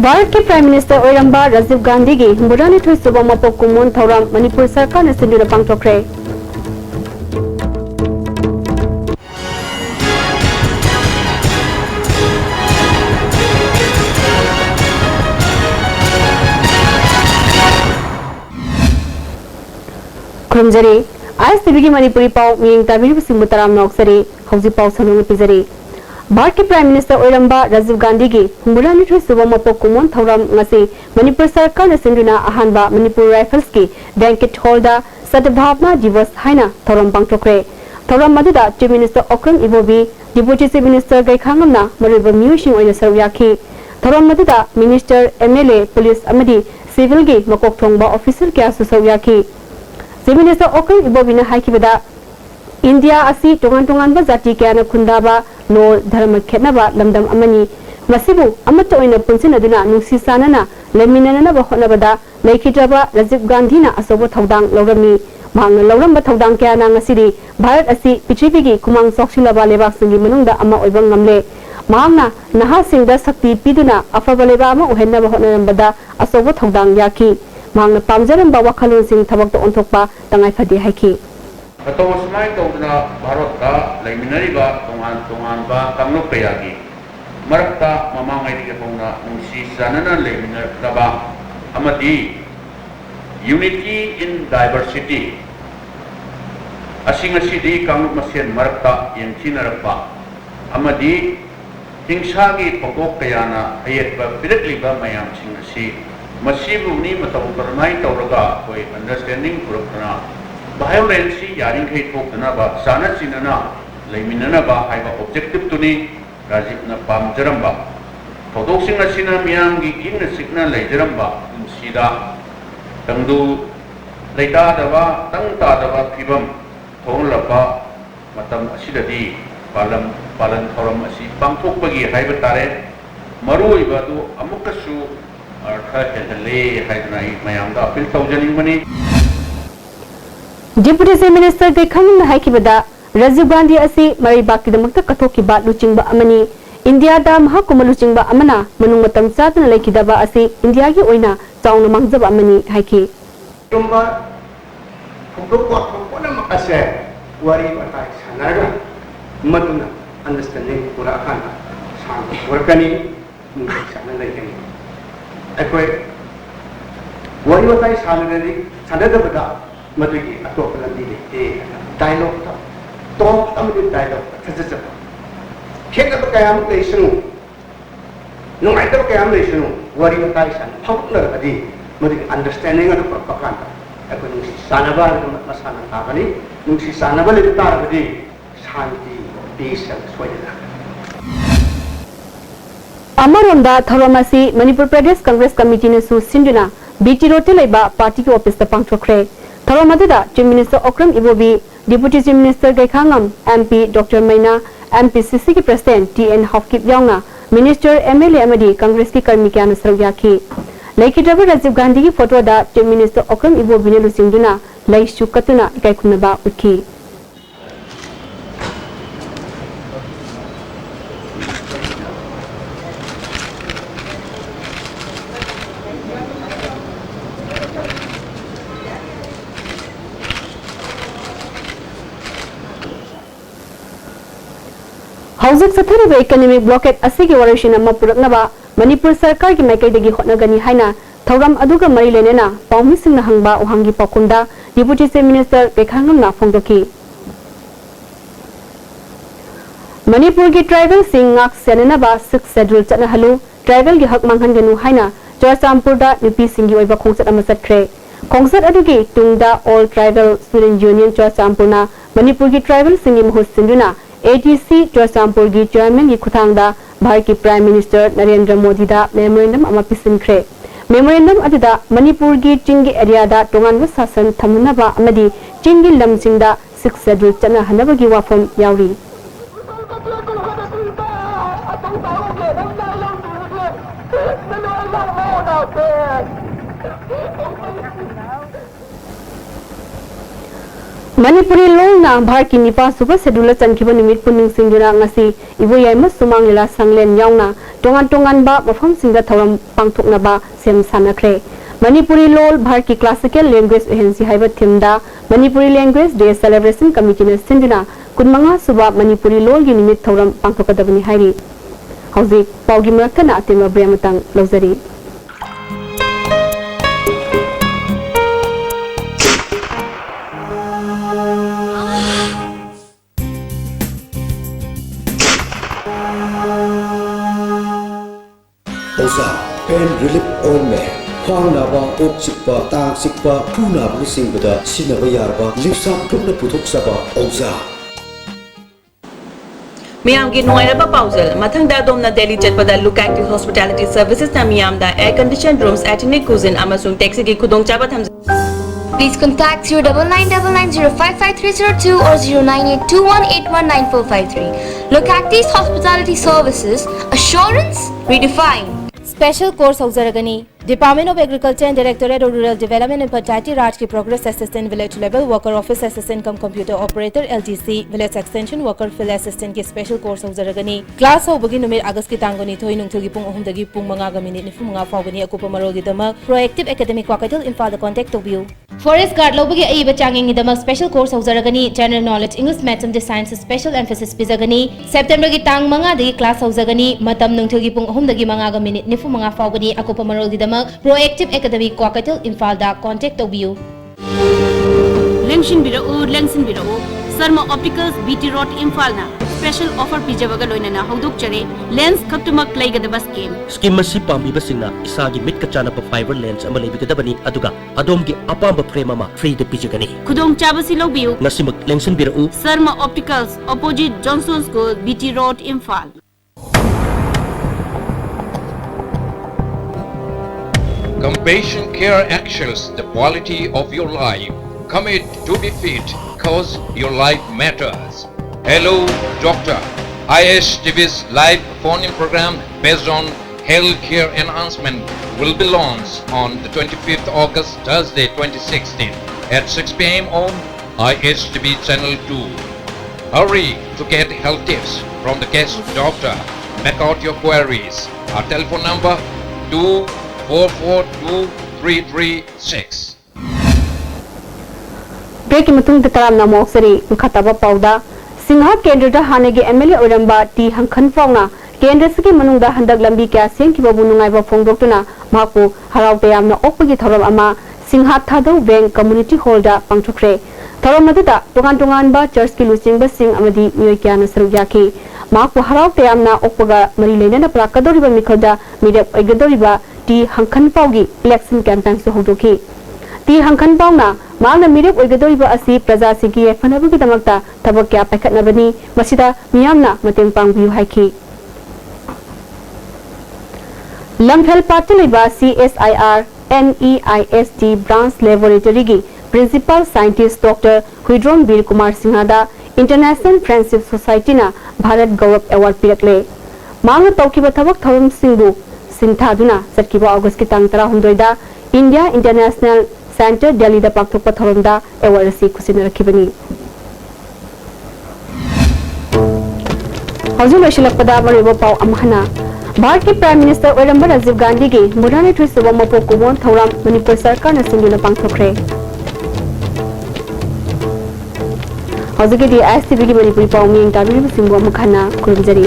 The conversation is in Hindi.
भारत के प्राइम मिनिस्टर ओइरंबा राजीव गांधी की बुरानी थुसुब मपोक कुमोन थौराम मणिपुर सरकार ने सिंधुना पांगथोखरे। खुरमजरी आईएसटीवी की मणिपुरी पाव मियंग ताबिर सिंह तराम नौकसरी हौजी पाव सनुंग पिजरी। भारत के प्राइम मिनिस्टर ओइरंबा राजीव गांधी की बुरानी थुसुब मपोक कुमोन थौराम ngasi मणिपुर सरकार ने सिंधुना अहानबा मणिपुर राइफल्स की बैंकेट हॉल दा सद्भावना दिवस हाइना थौराम पांगथोखरे। थौराम मदुदा chief minister Okram Ibobi deputy chief minister गैखांगमना मरुब मियुसिंग ओइना सरुक याखी। थौराम मदुदा मिनिस्टर एमएलए पुलिस अमदी सिविल की मकोक थोंगबा ऑफिसर क्या सरुक याखी। चीफ मिनिस्टर ओक्रम इबोबीना हाइकिबदा इंडिया असी टोंगान टोंगान जाति क्या खुंदाबा लोल धर्म खेतनाबा लमदम अमनी मसिबु अमत ओइना पुंसिनदुना नुंसी सानना लेमिननना होनबदा लेखिद्रबा राजीव गांधीना असोबो थौदांग लौरमी मांग लौरम थौदांग क्या ngasidi भारत असी पृथ्वी की कुमांग सोक्सिलबा लेबाकसिंगी मनुंगदा अमा ओइबा ngamle मांगना नहासिंगदा शक्ति पिदुना अफबा लेबा अमा ओहेनबा होनरंबदा असोबो थौदांग याखी मांगना पामजरंबा वखलोंसिंग थबक्तो ओंथोकपा तंगाई फदे हाइखी। अतोसमाय तौदना भारत का लेमिनरिबा तोंगान तोंगानबा कांगलुप कयागी मरक्ता ममांगाइदिगे होना नुंसी सानना लेमिनरबा अमदी यूनिटी इन डाइवर्सिटी असिंगसिदी कांगलुप मसेन मरक्ता यंचिनरबा अमदी हिंसागी पकोक कयाना अयेतबा पिरकलिबा मयामसिंग असि मसिबुनी मतौ करमाय तौरगा कोई अंडरस्टैंडिंग पुरकना वायलेंस यारिंखै थोकनबा साना चिनना लेमिननबा हाइबा ऑब्जेक्टिव तुनी राजीवना पामजरंबा थोदोक्सिंग असिना मियामगी इंग सिकना लेजरंबा सिदा तंगदु लेतादबा तंगतादबा फिबम थोंलबा मतम असिददी पालन थौरम असि पांथोकपगी हाइबा तारे मरुइबादु अमुकसु अर्थ हेले हाइदना मयामदा अपील तौजनिंगमनी। डिप्यूटी चीफ मिनिस्टर गैखांगमना हाइकिबदा राजीव गांधी असी मरिबाकीदमक्ता कथोकिबा लुचिंगबा अमनी इंडिया दा महाकुमा लुचिंगबा अमना मनुंग मतम चादना लेखिदबा असी इंडिया की ओइना चाउना मांगजबा अमनी हाइकी। तुमबा फुटोको थोकोना मकासे वारी बताय सनागा मदुना अंडरस्टैंडिंग पूरा खाना सान वर्कनी नुसाना लेखनी अकोय वारी बताय साननदी सनदबदा मदुगी अतोप लंदी लेते डायलॉग था टॉप अमदि डायलॉग थजजब खेतब कयाम लेसनु नुंगाइतब कयाम लेसनु वारी बताय सान फुटनरबदी मदुगी अंडरस्टैंडिंग अदु पकान अको नुसी सानबा मसाना तागनी नुसी सानबा ले तारबदी शांति पीस सोयना अमरोंदा थौरमसी मणिपुर प्रदेश कांग्रेस कमिटी ने सु सिंधुना बीटी रोते लेबा पार्टी के ऑफिस ता पांगथोखरे। थौरम अदुदा chief minister Okram Ibobi deputy chief minister Gaikhangam MP doctor Meinya MPCC के प्रेसिडेंट टीएन हॉफकिप याउंगा मिनिस्टर एमएलए अमदी कांग्रेस की कर्मी क्या सरुक याखी। लेखिद्रबा राजीव गांधी की फोटो दा चीफ मिनिस्टर ओक्रम इबोबी ने लुसिंगदुना लैसु कतुना इकाइखुनबा उठी। हौजिक सथरिबा इकोनॉमिक ब्लॉकेट असिगी वरिशिन अमा पुरकनबा मणिपुर सरकार की माइकैदगी होटनगनी हाइना थौरम अदुगा मरी लेनेना पाउमिसिंगना हंगबा उहांगी पाकुंदा डिप्यूटी चीफ मिनिस्टर गैखांगमना फोंदोकी। मणिपुर की ट्राइबल सिंह ngak सेननबा 6 शेड्यूल चनहलु ट्राइबल की हक मांगहनगनु हाइना चुरचांपुरदा नुपी सिंगी ओइबा खोंसत अमा चटख्रे। खोंसत अदुगी तुंगदा ऑल ट्राइबल स्टूडेंट यूनियन चुरचांपुरना मणिपुर की ट्राइबल सिंगी महूत सिंधुना एटीसी चुरचांपुर की चेयरमैन की खुथांगदा भारत की प्राइम मिनिस्टर नरेंद्र मोदी दा मेमोरेंडम अमा पिसिनख्रे। मेमोरेंडम अदुदा मणिपुर की चिंगी एरिया दा टोंगानबा शासन थमनबा अमदी चिंगी लमसिंगदा 6 schedule चनहनबगी वाफम यावरी। Manipuri longna Bharat ki nipa suba sedula chankiba nimit puning singduna ngasi ibu yaima sumang lila sanglen yauna tongan ba mafam singda thoram pangthokna ba sem sanakre Manipuri lol Bharat ki classical language agency haiba thimda Manipuri language day celebration committee na sinduna kunmanga suba Manipuri lol gi nimit thoram pangthokadabani hairi hauji paugi marakana atima brematang lozari Osa pain relief ointment khwang naba ok sikpa tang sikpa phuna bu singbada sinaba yarba lipsa thukna puthok saba Osa Miyam ki nuairaba pausal mathangda domna Delhi chatpada look active hospitality services na miyam da air conditioned rooms ethnic cuisine amasung taxi ki khudongchaba tham Please contact 0999055302 or 0982181945 Look at these hospitality services, assurance redefined. Special course Haujaragani Department of Agriculture and Directorate of Rural Development and Panchayati Raj ki Progress Assistant Village Level Worker Office Assistant cum Computer Operator LGC Village Extension Worker Field Assistant ki Special course Haujaragani Class Hobagi numit August ki tangoni thoi nungthil gi pung 3 dagi pung 5 ga minute 95 faugani akupa marol gi dama Proactive Academic Wakatil Imphal da contact tobio Forest Guard lobagi aiba changing gi dama special course Haujaragani General Knowledge English Mathematics Science special emphasis pizagani September gi tang 5 dagi class Haujagani matam nungthil gi pung 3 dagi 5 ga minute 95 faugani akupa marol gi dama Proactive Academic Wakatil Imphal da contact tobio Lengshin Birao Sarma Opticals BT Road Imphal na special offer pijabaga loinana hongdok chare lens khaktumak laigadaba scheme masi pambi basingna isagi mit kachana pa fiber lens ama lebigadabani aduga adomgi apamba frame ama free de pijagani khudong chabasi lobiu nasimak Lengshin Birao Sarma Opticals opposite Johnson School BT Road Imphal Compassion Care actions the quality of your life. Commit to be fit cause your life matters. Hello Doctor. ISTV's live phone-in program based on health care enhancement will be launched on the 25th August Thursday 2016 at 6 p.m. on ISTV Channel 2. Hurry to get health tips from the guest doctor. Make out your queries. Our telephone number 2442336. Break matung taram na moksari khataba pauda Singha Kendra da hanege MLA oramba ti hangkhan fauna Kendra sigi manungda handak lambi kya seng ki babu nungai ba phongdoktuna mapu harau tayam na okpagi thoram ama Singha Thadau Bank Community Hall da pangthukre thoram maduda tongan ba church ki lusing ba sing amadi mioi kya na saru yaki mapu harau tayam na okpaga mari leina na prakadori ba mikhoda mirep aigadori ba ti hangkhan paugi election campaign so hodoki ti hangkhan pauna मांगना मिरप ओइगदोइबा असि प्रजा सिगी फनबुगी दमकता थबक क्या पैखतनबनी मसिदा मियामना मतेंग पांगबियु हाइखि लमफेल पाटलेबा CSIR NEIST ब्रांच लेबोरेटरी की प्रिंसिपल साइंटिस्ट डॉक्टर हुइड्रोम वीर कुमार सिंहादा इंटरनेशनल फ्रेंडशिप सोसाइटी ना भारत गौरव अवार्ड पिरकले मांग तौकिबा थबक थवम सिंगबु सिंथादुना सटकिबा अगस्त की तांग 19 दा India international Center Delhi da pakthok pathoramda award si kusina rakhibani Hauju loishilakpada maribo pau amhana Bharat ki Prime Minister Oiramba Rajiv Gandhi gi murani thui suba mapo kumon thoram Manipur sarkar na singina pangthokre Hauju gi di ISTV gi Manipur pau mi interview singbo amkhana kurumjari